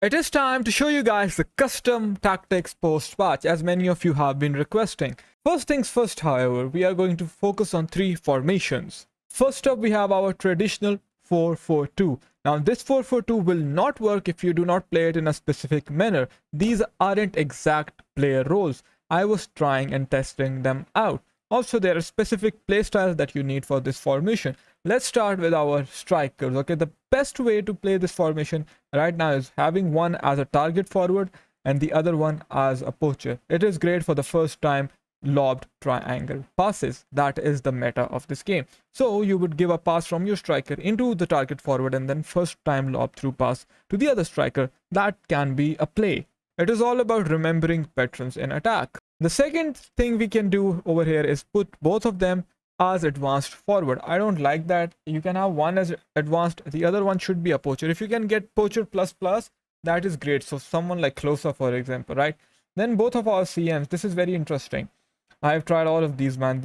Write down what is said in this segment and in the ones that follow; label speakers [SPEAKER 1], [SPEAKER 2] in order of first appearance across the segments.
[SPEAKER 1] It is time to show you guys the custom tactics post-patch as many of you have been requesting. First things first, however, we are going to focus on three formations. First up, we have our traditional 4-4-2. Now this 4-4-2 will not work if you do not play it in a specific manner. These aren't exact player roles. I was trying and testing them out. Also, there are specific playstyles that you need for this formation. Let's start with our strikers. Okay, the best way to play this formation right now is having one as a target forward and the other one as a poacher. It is great for the first time lobbed triangle passes. That is the meta of this game. So you would give a pass from your striker into the target forward and then first time lob through pass to the other striker. That can be a play. It is all about remembering patterns in attack. The second thing we can do over here is put both of them as advanced forward. I don't like that. You can have one as advanced, the other one should be a poacher. If you can get poacher plus plus, that is great. So someone like Closer, for example, right? Then both of our CMs, this is very interesting. I've tried all of these, man.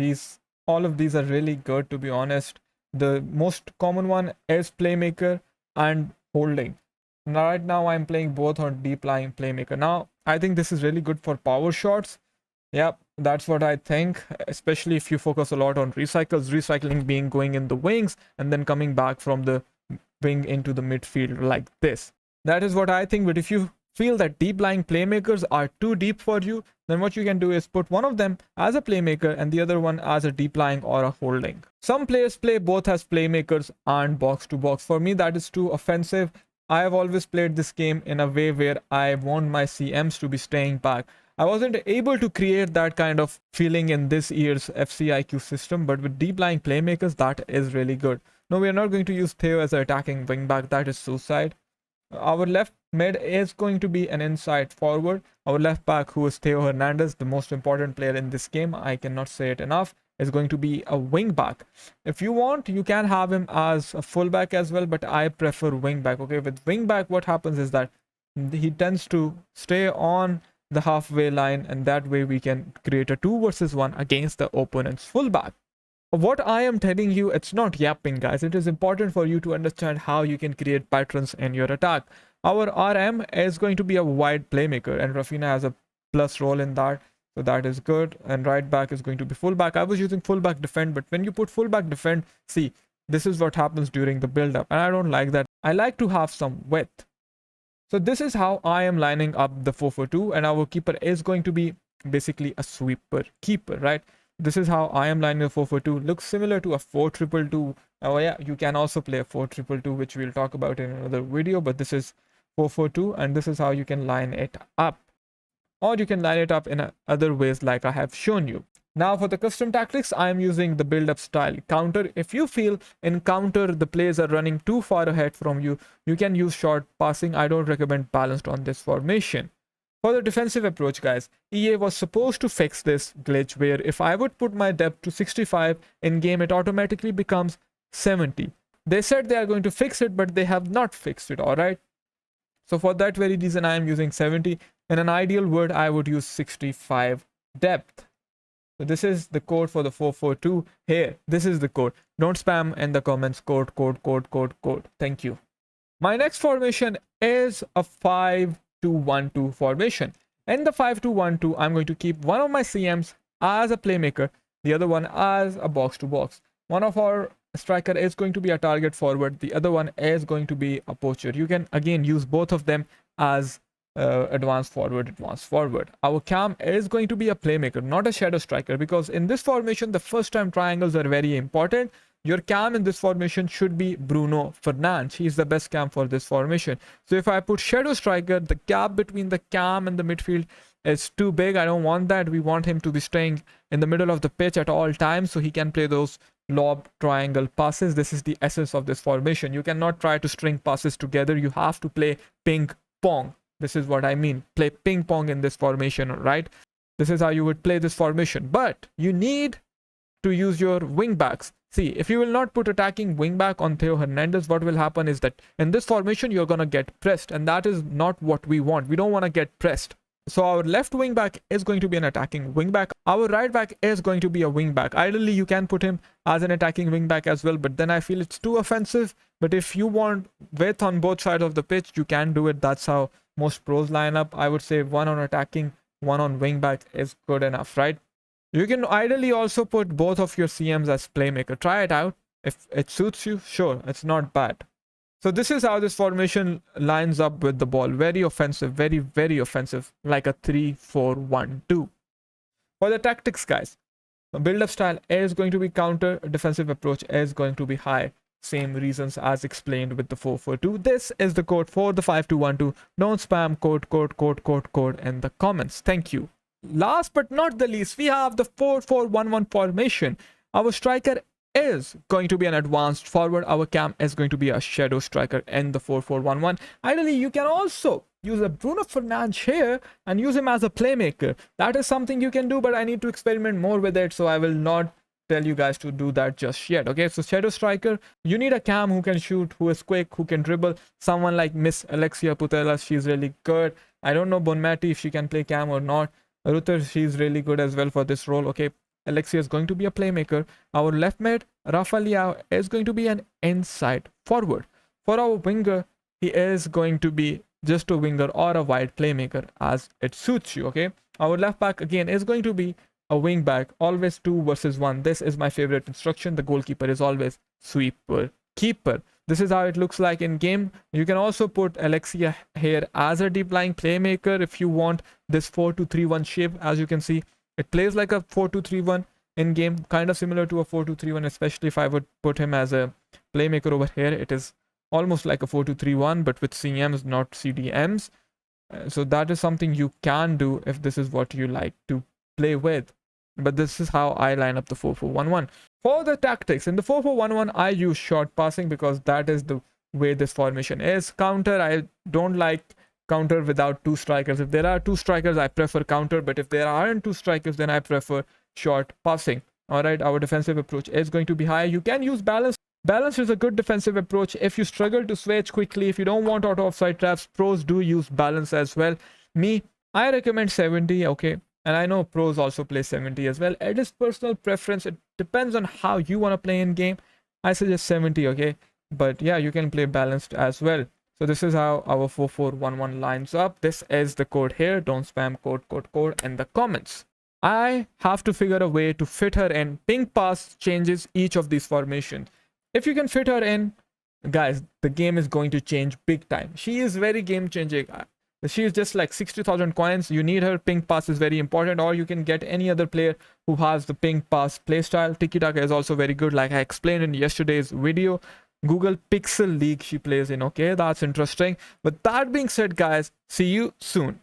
[SPEAKER 1] All of these are really good, to be honest. The most common one is playmaker and holding. Now, right now I'm playing both on deep lying playmaker. Now I think this is really good for power shots. Yep, that's what I think, especially if you focus a lot on recycling being going in the wings and then coming back from the wing into the midfield like this. That is what I think. But if you feel that deep lying playmakers are too deep for you, then what you can do is put one of them as a playmaker and the other one as a deep lying or a holding. Some players play both as playmakers and box to box. For me, that is too offensive. I have always played this game in a way where I want my CMs to be staying back. I wasn't able to create that kind of feeling in this year's FCIQ system, but with deep lying playmakers, that is really good. No, we are not going to use Theo as an attacking wingback. That is suicide. Our left mid is going to be an inside forward. Our left back, who is Theo Hernandez, the most important player in this game, I cannot say it enough, is going to be a wingback. If you want, you can have him as a fullback as well, but I prefer wingback. Okay, with wingback, what happens is that he tends to stay on the halfway line, and that way we can create a 2 versus 1 against the opponent's fullback. What I am telling you, it's not yapping, guys. It is important for you to understand how you can create patterns in your attack. Our RM is going to be a wide playmaker, and Rafinha has a plus role in that, so that is good. And right back is going to be fullback. I was using fullback defend, but when you put fullback defend, see, this is what happens during the build-up, and I don't like that. I like to have some width. So this is how I am lining up the 4-4-2, and our keeper is going to be basically a sweeper keeper, right? This is how I am lining the 4-4-2. Looks similar to a 4-2-2. Oh yeah, you can also play a 4-2-2, which we'll talk about in another video, but this is 4-4-2, and this is how you can line it up. Or you can line it up in other ways like I have shown you. Now for the custom tactics, I am using the build-up style counter. If you feel in counter the players are running too far ahead from you, you can use short passing. I don't recommend balanced on this formation. For the defensive approach, guys, EA was supposed to fix this glitch where if I would put my depth to 65 in game, it automatically becomes 70. They said they are going to fix it, but they have not fixed it, alright? So for that very reason, I am using 70. In an ideal world, I would use 65 depth. So this is the code for the 4-4-2. Here, this is the code. Don't spam in the comments code. Thank you. My next formation is a 5-2-1-2 formation. In the 5-2-1-2, I'm going to keep one of my CMs as a playmaker, the other one as a box to box. One of our striker is going to be a target forward, the other one is going to be a poacher. You can again use both of them as advanced forward. Our cam is going to be a playmaker, not a shadow striker, because in this formation the first time triangles are very important. Your cam in this formation should be Bruno Fernandes. He's the best cam for this formation. So if I put shadow striker, the gap between the cam and the midfield is too big. I don't want that. We want him to be staying in the middle of the pitch at all times so he can play those lob triangle passes. This is the essence of this formation. You cannot try to string passes together. You have to play ping pong. This is what I mean. Play ping pong in this formation, right? This is how you would play this formation. But you need to use your wing backs. See, if you will not put attacking wing back on Theo Hernandez, what will happen is that in this formation, you're going to get pressed. And that is not what we want. We don't want to get pressed. So our left wing back is going to be an attacking wing back. Our right back is going to be a wing back. Ideally, you can put him as an attacking wing back as well, but then I feel it's too offensive. But if you want width on both sides of the pitch, you can do it. That's how most pros lineup, I would say one on attacking, one on wing back is good enough, right? You can ideally also put both of your CMs as playmaker. Try it out. If it suits you, sure, it's not bad. So this is how this formation lines up with the ball. Very offensive, very, very offensive, like a 3-4-1-2. For the tactics, guys, build-up style is going to be counter, defensive approach is going to be high. Same reasons as explained with the 4-4-2. This is the code for the 5-2-1-2. Don't spam code in the comments. Thank you. Last but not the least, we have the 4-4-1-1 formation. Our striker is going to be an advanced forward. Our cam is going to be a shadow striker in the 4-4-1-1. Ideally, you can also use a Bruno Fernandes here and use him as a playmaker. That is something you can do, but I need to experiment more with it, so I will not tell you guys to do that just yet. Okay, so shadow striker, you need a cam who can shoot, who is quick, who can dribble. Someone like Miss Alexia Putellas, she's really good. I don't know Bonmati if she can play cam or not. Ruther, she's really good as well for this role. Okay, Alexia is going to be a playmaker. Our left mid, Rafa Leao, is going to be an inside forward. For our winger, he is going to be just a winger or a wide playmaker as it suits you. Okay, our left back again is going to be a wing back, always 2 versus 1. This is my favorite instruction. The goalkeeper is always sweeper keeper. This is how it looks like in game. You can also put Alexia here as a deep lying playmaker if you want this 4-2-3-1 shape. As you can see, it plays like a 4-2-3-1 in game, kind of similar to a 4-2-3-1, especially if I would put him as a playmaker over here. It is almost like a 4-2-3-1, but with CMs, not CDMs. So that is something you can do if this is what you like to play with. But this is how I line up the 4-4-1-1. For the tactics, in the 4-4-1-1, I use short passing because that is the way this formation is. Counter, I don't like counter without 2 strikers. If there are 2 strikers, I prefer counter. But if there aren't 2 strikers, then I prefer short passing. All right, our defensive approach is going to be high. You can use balance. Balance is a good defensive approach. If you struggle to switch quickly, if you don't want auto offside traps, pros do use balance as well. Me, I recommend 70, okay? And I know pros also play 70 as well. It is personal preference. It depends on how you want to play in game. I suggest 70, okay? But yeah, you can play balanced as well. So this is how our 4-4-1-1 lines up. This is the code here. Don't spam code in the comments. I have to figure a way to fit her in. Ping pass changes each of these formations. If you can fit her in, guys, the game is going to change big time. She is very game changing. She is just like 60,000 coins. You need her. Ping pass is very important, or you can get any other player who has the ping pass playstyle. Tiki Taka is also very good, like I explained in yesterday's video. Google Pixel League she plays in. Okay, that's interesting. But that being said, guys, see you soon.